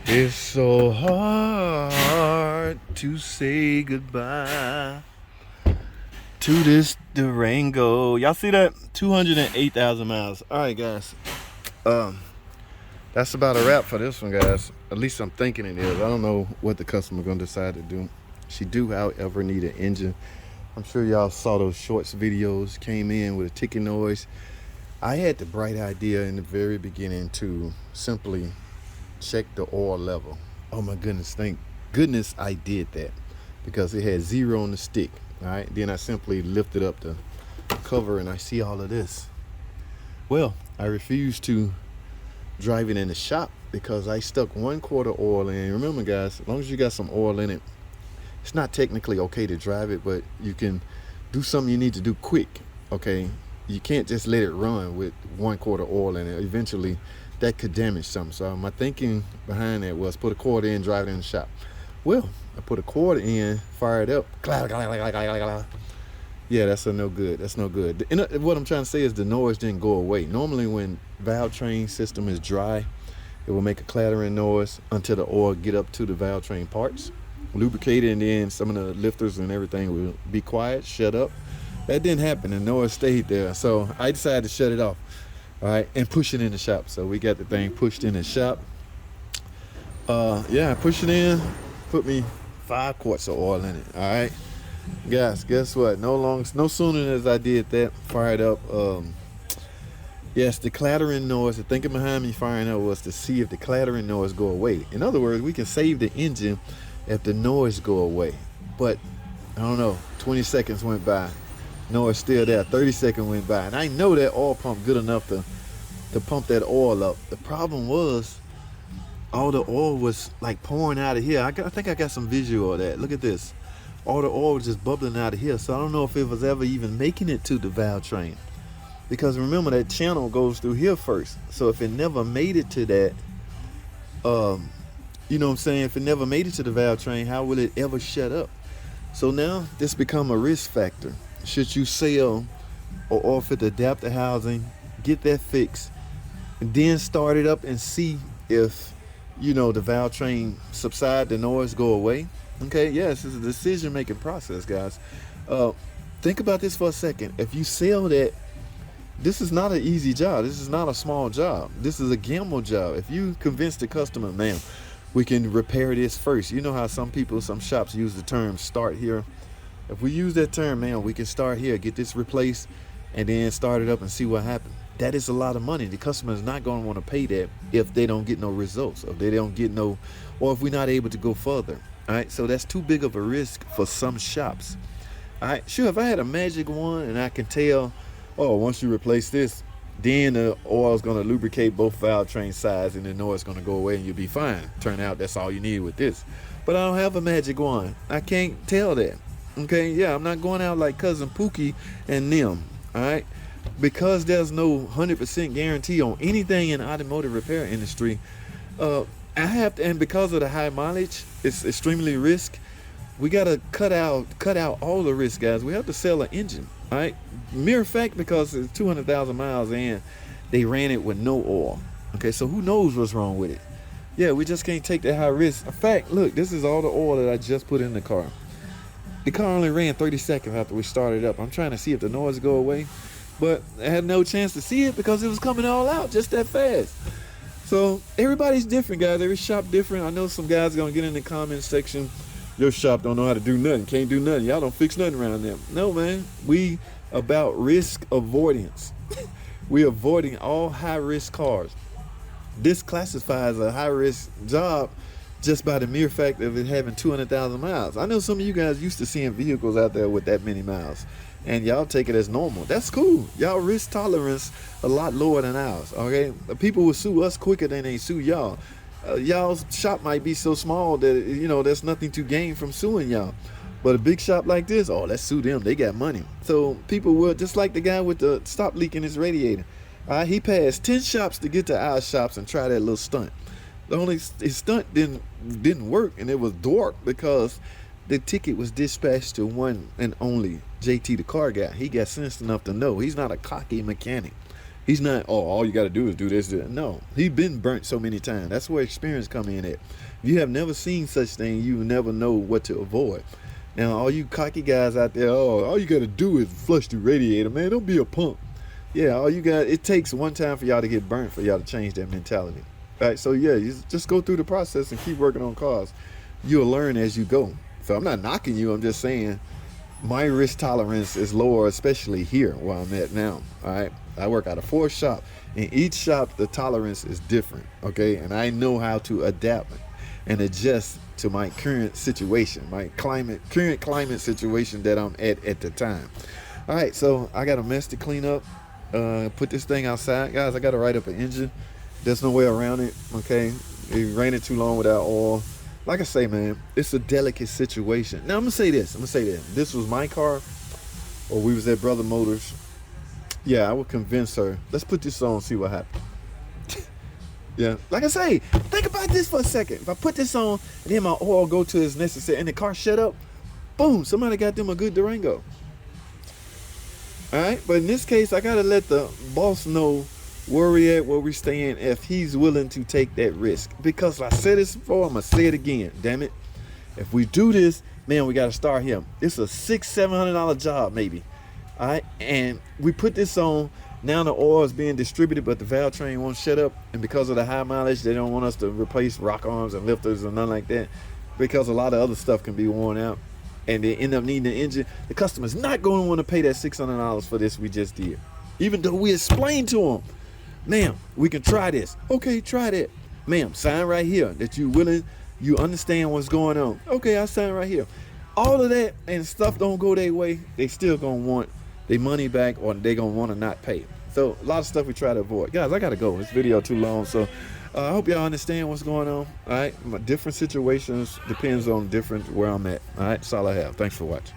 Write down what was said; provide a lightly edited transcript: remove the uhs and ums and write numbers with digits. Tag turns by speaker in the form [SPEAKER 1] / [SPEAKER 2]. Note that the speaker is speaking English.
[SPEAKER 1] It's so hard to say goodbye to this Durango. Y'all see that? 208,000 miles. All right, guys. Um, that's about a wrap for this one, guys. At least I'm thinking it is. I don't know what the customer gonna decide to do. She do, however, need an engine. I'm sure y'all saw those shorts videos. Came in with a ticking noise. I had the bright idea in the very beginning to simply check the oil level. Oh my goodness, thank goodness I did that, because it had 0 on the stick. All right, then I simply lifted up the cover and I see all of this. Well, I refused to drive it in the shop because I stuck 1/4 oil in. Remember, guys, as long as you got some oil in it, it's not technically okay to drive it, but you can do something you need to do quick. Okay, you can't just let it run with 1/4 oil in it. Eventually that could damage something. So my thinking behind that was put a quarter in, drive it in the shop. Well, I put a quarter in, fired up. Yeah, that's a no good. That's no good. And what I'm trying to say is the noise didn't go away. Normally when valve train system is dry, it will make a clattering noise until the oil get up to the valve train parts, lubricate it, and then some of the lifters and everything will be quiet, shut up. That didn't happen. The noise stayed there. So I decided to shut it off. All right, and push it in the shop. So we got the thing pushed in the shop. Yeah, I pushed it in, put me 5 quarts of oil in it. All right, guys, guess what? No sooner as I did that, fired up. Yes, the clattering noise. The thinking behind me firing up was to see if the clattering noise go away. In other words, we can save the engine if the noise go away. But I don't know. 20 seconds went by. Noise still there. 30 seconds went by, and I know that oil pump good enough to pump that oil up. The problem was all the oil was like pouring out of here. I think I got some visual of that. Look at this. All the oil was just bubbling out of here. So I don't know if it was ever even making it to the valve train, because remember that channel goes through here first. So if it never made it to that, you know what I'm saying? If it never made it to the valve train, how will it ever shut up? So now this become a risk factor. Should you sell or offer the adapter housing, get that fixed, and then start it up and see if, you know, the valve train subside, the noise go away? Okay, yes, it's a decision-making process, guys. Think about this for a second. If you sell that, this is not an easy job. This is not a small job. This is a gamble job. If you convince the customer, man, we can repair this first. You know how some shops use the term start here. If we use that term, man, we can start here, get this replaced, and then start it up and see what happens. That is a lot of money. The customer is not going to want to pay that if they don't get no results, if they don't get no, or if we're not able to go further. All right, so that's too big of a risk for some shops. All right, sure, if I had a magic wand and I can tell, oh, once you replace this, then the oil is going to lubricate both valve train sides and the noise is going to go away and you'll be fine. Turn out that's all you need with this. But I don't have a magic wand. I can't tell that. Okay, yeah, I'm not going out like Cousin Pookie and them. All right, because there's no 100% guarantee on anything in the automotive repair industry. I have to, and because of the high mileage, it's extremely risk. We gotta cut out all the risk, guys. We have to sell an engine. All right, mere fact, because it's 200,000 miles and they ran it with no oil. Okay, so who knows what's wrong with it? Yeah, we just can't take that high risk. In fact, look, this is all the oil that I just put in the car. The car only ran 30 seconds after we started up. I'm trying to see if the noise go away, but I had no chance to see it because it was coming all out just that fast. So everybody's different, guys. Every shop different. I know some guys are going to get in the comment section, your shop don't know how to do nothing, can't do nothing. Y'all don't fix nothing around them. No, man. We about risk avoidance. We avoiding all high-risk cars. This classifies a high-risk job just by the mere fact of it having 200,000 miles. I know some of you guys used to seeing vehicles out there with that many miles, and y'all take it as normal. That's cool. Y'all risk tolerance a lot lower than ours, okay? People will sue us quicker than they sue y'all. Y'all's shop might be so small that, you know, there's nothing to gain from suing y'all. But a big shop like this, oh, let's sue them. They got money. So people will, just like the guy with the stop leak in his radiator. He passed 10 shops to get to our shops and try that little stunt. The only his stunt didn't work, and it was dwarfed because the ticket was dispatched to one and only JT, the car guy. He got sense enough to know he's not a cocky mechanic. He's not, oh, all you got to do is do this. No, he's been burnt so many times. That's where experience come in at. If you have never seen such thing, you will never know what to avoid. Now, all you cocky guys out there, oh, all you got to do is flush the radiator, man. Don't be a punk. Yeah, all you got, it takes one time for y'all to get burnt for y'all to change that mentality. Right? So, yeah, you just go through the process and keep working on cars. You'll learn as you go. So, I'm not knocking you. I'm just saying my risk tolerance is lower, especially here where I'm at now. All right. I work out of 4 shops. In each shop, the tolerance is different. Okay. And I know how to adapt and adjust to my current situation, my current climate situation that I'm at the time. All right. So I got a mess to clean up. Put this thing outside. Guys, I got to write up an engine. There's no way around it. Okay. It ran it too long without oil. Like I say, man, it's a delicate situation. Now, I'm going to say this. This was my car, or we was at Brother Motors. Yeah, I would convince her. Let's put this on and see what happens. Yeah. Like I say, think about this for a second. If I put this on and then my oil go to its necessary and the car shut up, boom, somebody got them a good Durango. All right. But in this case, I got to let the boss know where we at, where we staying, if he's willing to take that risk. Because I said this before, I'm going to say it again. Damn it. If we do this, man, we got to start here. It's a $600-700 job, maybe. All right. And we put this on. Now the oil is being distributed, but the valve train won't shut up. And because of the high mileage, they don't want us to replace rock arms and lifters and nothing like that. Because a lot of other stuff can be worn out. And they end up needing the engine. The customer's not going to want to pay that $600 for this we just did. Even though we explained to them, ma'am, we can try this. Okay, try that. Ma'am, sign right here that you willing, you understand what's going on. Okay, I sign right here. All of that and stuff don't go their way, they still gonna want their money back, or they gonna want to not pay. So a lot of stuff we try to avoid. Guys, I gotta go. This video too long, so I hope y'all understand what's going on. All right, my different situations depends on different where I'm at. All right, that's all I have. Thanks for watching.